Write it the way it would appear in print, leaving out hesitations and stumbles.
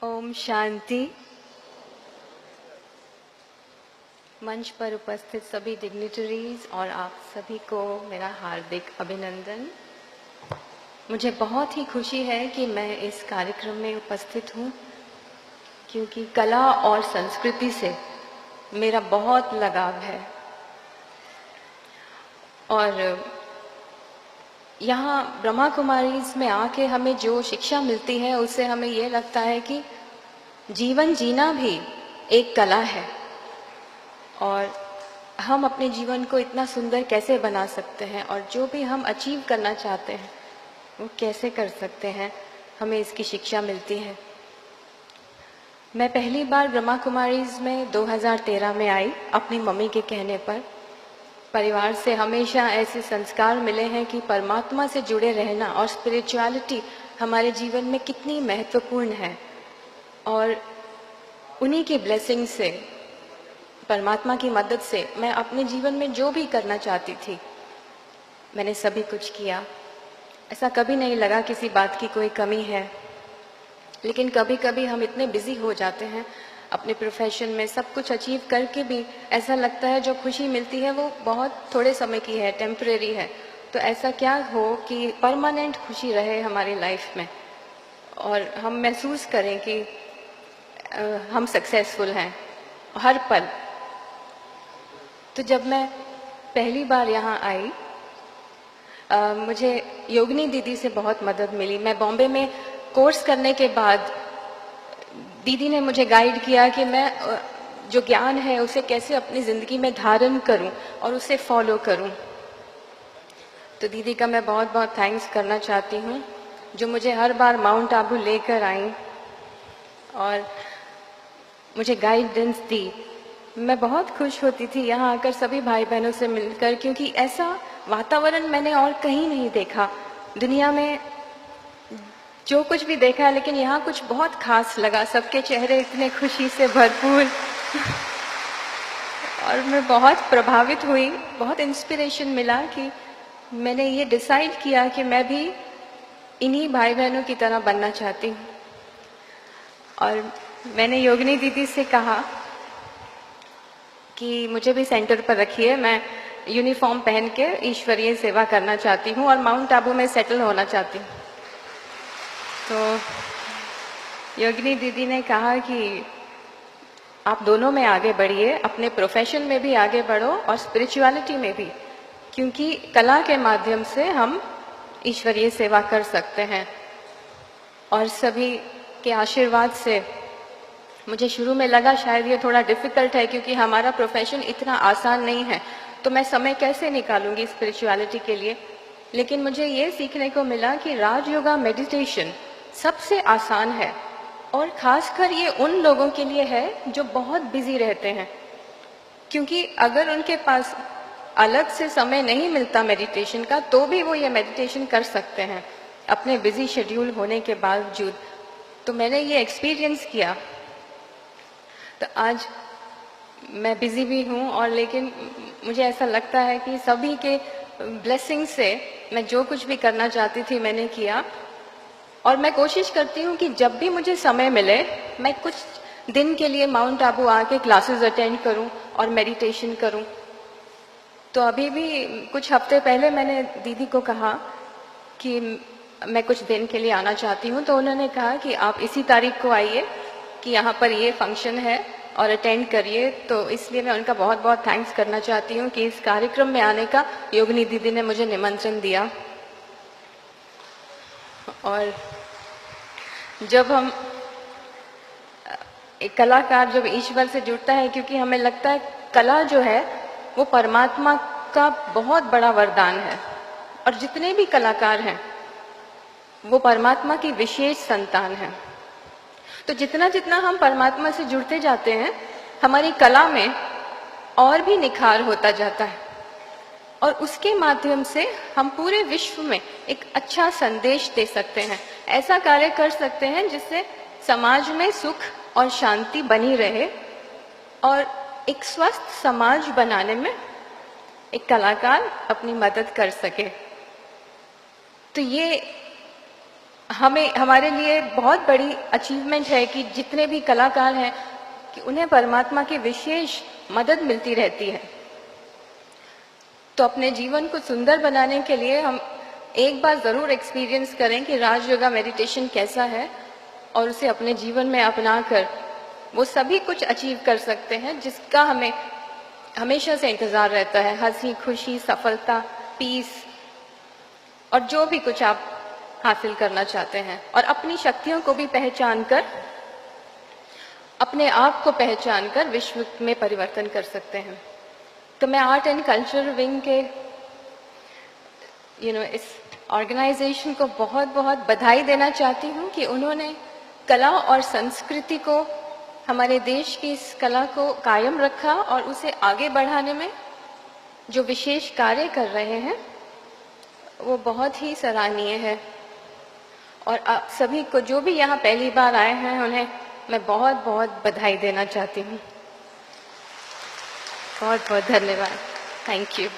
ओम शांति। मंच पर उपस्थित सभी डिग्निटरीज और आप सभी को मेरा हार्दिक अभिनंदन। मुझे बहुत ही खुशी है कि मैं इस कार्यक्रम में उपस्थित हूँ, क्योंकि कला और संस्कृति से मेरा बहुत लगाव है। और यहाँ ब्रह्मा कुमारीज में आके हमें जो शिक्षा मिलती है, उससे हमें ये लगता है कि जीवन जीना भी एक कला है और हम अपने जीवन को इतना सुंदर कैसे बना सकते हैं और जो भी हम अचीव करना चाहते हैं वो कैसे कर सकते हैं, हमें इसकी शिक्षा मिलती है। मैं पहली बार ब्रह्मा कुमारीज में 2013 में आई अपनी मम्मी के कहने पर। परिवार से हमेशा ऐसे संस्कार मिले हैं कि परमात्मा से जुड़े रहना और स्पिरिचुअलिटी हमारे जीवन में कितनी महत्वपूर्ण है, और उन्हीं की ब्लेसिंग से, परमात्मा की मदद से मैं अपने जीवन में जो भी करना चाहती थी मैंने सभी कुछ किया। ऐसा कभी नहीं लगा किसी बात की कोई कमी है। लेकिन कभी कभी हम इतने बिजी हो जाते हैं अपने प्रोफेशन में, सब कुछ अचीव करके भी ऐसा लगता है जो खुशी मिलती है वो बहुत थोड़े समय की है, टेम्परेरी है। तो ऐसा क्या हो कि परमानेंट खुशी रहे हमारी लाइफ में और हम महसूस करें कि हम सक्सेसफुल हैं हर पल। तो जब मैं पहली बार यहाँ आई, मुझे योगिनी दीदी से बहुत मदद मिली। मैं बॉम्बे में कोर्स करने के बाद दीदी ने मुझे गाइड किया कि मैं जो ज्ञान है उसे कैसे अपनी ज़िंदगी में धारण करूं और उसे फॉलो करूं। तो दीदी का मैं बहुत बहुत थैंक्स करना चाहती हूं, जो मुझे हर बार माउंट आबू लेकर आई और मुझे गाइडेंस दी। मैं बहुत खुश होती थी यहाँ आकर सभी भाई बहनों से मिलकर, क्योंकि ऐसा वातावरण मैंने और कहीं नहीं देखा। दुनिया में जो कुछ भी देखा है, लेकिन यहाँ कुछ बहुत खास लगा। सबके चेहरे इतने खुशी से भरपूर और मैं बहुत प्रभावित हुई, बहुत इंस्पिरेशन मिला कि मैंने ये डिसाइड किया कि मैं भी इन्हीं भाई बहनों की तरह बनना चाहती हूँ। और मैंने योगिनी दीदी से कहा कि मुझे भी सेंटर पर रखिए, मैं यूनिफॉर्म पहन के ईश्वरीय सेवा करना चाहती हूँ और माउंट आबू में सेटल होना चाहती हूँ। तो योगिनी दीदी ने कहा कि आप दोनों में आगे बढ़िए, अपने प्रोफेशन में भी आगे बढ़ो और स्पिरिचुअलिटी में भी, क्योंकि कला के माध्यम से हम ईश्वरीय सेवा कर सकते हैं। और सभी के आशीर्वाद से मुझे शुरू में लगा शायद ये थोड़ा डिफिकल्ट है, क्योंकि हमारा प्रोफेशन इतना आसान नहीं है, तो मैं समय कैसे निकालूंगी स्पिरिचुअलिटी के लिए। लेकिन मुझे ये सीखने को मिला कि राजयोगा मेडिटेशन सबसे आसान है, और खासकर ये उन लोगों के लिए है जो बहुत बिजी रहते हैं, क्योंकि अगर उनके पास अलग से समय नहीं मिलता मेडिटेशन का, तो भी वो ये मेडिटेशन कर सकते हैं अपने बिजी शेड्यूल होने के बावजूद। तो मैंने ये एक्सपीरियंस किया। तो आज मैं बिजी भी हूँ, और लेकिन मुझे ऐसा लगता है कि सभी के ब्लेसिंग से मैं जो कुछ भी करना चाहती थी मैंने किया। और मैं कोशिश करती हूँ कि जब भी मुझे समय मिले मैं कुछ दिन के लिए माउंट आबू आके क्लासेस अटेंड करूँ और मेडिटेशन करूँ। तो अभी भी कुछ हफ्ते पहले मैंने दीदी को कहा कि मैं कुछ दिन के लिए आना चाहती हूँ, तो उन्होंने कहा कि आप इसी तारीख को आइए कि यहाँ पर ये फंक्शन है और अटेंड करिए। तो इसलिए मैं उनका बहुत बहुत थैंक्स करना चाहती हूँ कि इस कार्यक्रम में आने का योगिनी दीदी ने मुझे निमंत्रण दिया। और जब हम एक कलाकार जब ईश्वर से जुड़ता है, क्योंकि हमें लगता है कला जो है वो परमात्मा का बहुत बड़ा वरदान है, और जितने भी कलाकार हैं वो परमात्मा की विशेष संतान हैं। तो जितना जितना हम परमात्मा से जुड़ते जाते हैं, हमारी कला में और भी निखार होता जाता है, और उसके माध्यम से हम पूरे विश्व में एक अच्छा संदेश दे सकते हैं, ऐसा कार्य कर सकते हैं जिससे समाज में सुख और शांति बनी रहे, और एक स्वस्थ समाज बनाने में एक कलाकार अपनी मदद कर सके। तो ये हमें हमारे लिए बहुत बड़ी अचीवमेंट है कि जितने भी कलाकार हैं कि उन्हें परमात्मा की विशेष मदद मिलती रहती है। तो अपने जीवन को सुंदर बनाने के लिए हम एक बार ज़रूर एक्सपीरियंस करें कि राज योगा मेडिटेशन कैसा है, और उसे अपने जीवन में अपनाकर वो सभी कुछ अचीव कर सकते हैं जिसका हमें हमेशा से इंतज़ार रहता है। हंसी, खुशी, सफलता, पीस और जो भी कुछ आप हासिल करना चाहते हैं, और अपनी शक्तियों को भी पहचान कर, अपने आप को पहचान कर विश्व में परिवर्तन कर सकते हैं। तो मैं आर्ट एंड कल्चर विंग के इस ऑर्गेनाइजेशन को बहुत बहुत बधाई देना चाहती हूँ कि उन्होंने कला और संस्कृति को, हमारे देश की इस कला को कायम रखा और उसे आगे बढ़ाने में जो विशेष कार्य कर रहे हैं वो बहुत ही सराहनीय है। और आप सभी को जो भी यहाँ पहली बार आए हैं उन्हें मैं बहुत बहुत बधाई देना चाहती हूँ। बहुत बहुत धन्यवाद। Thank you.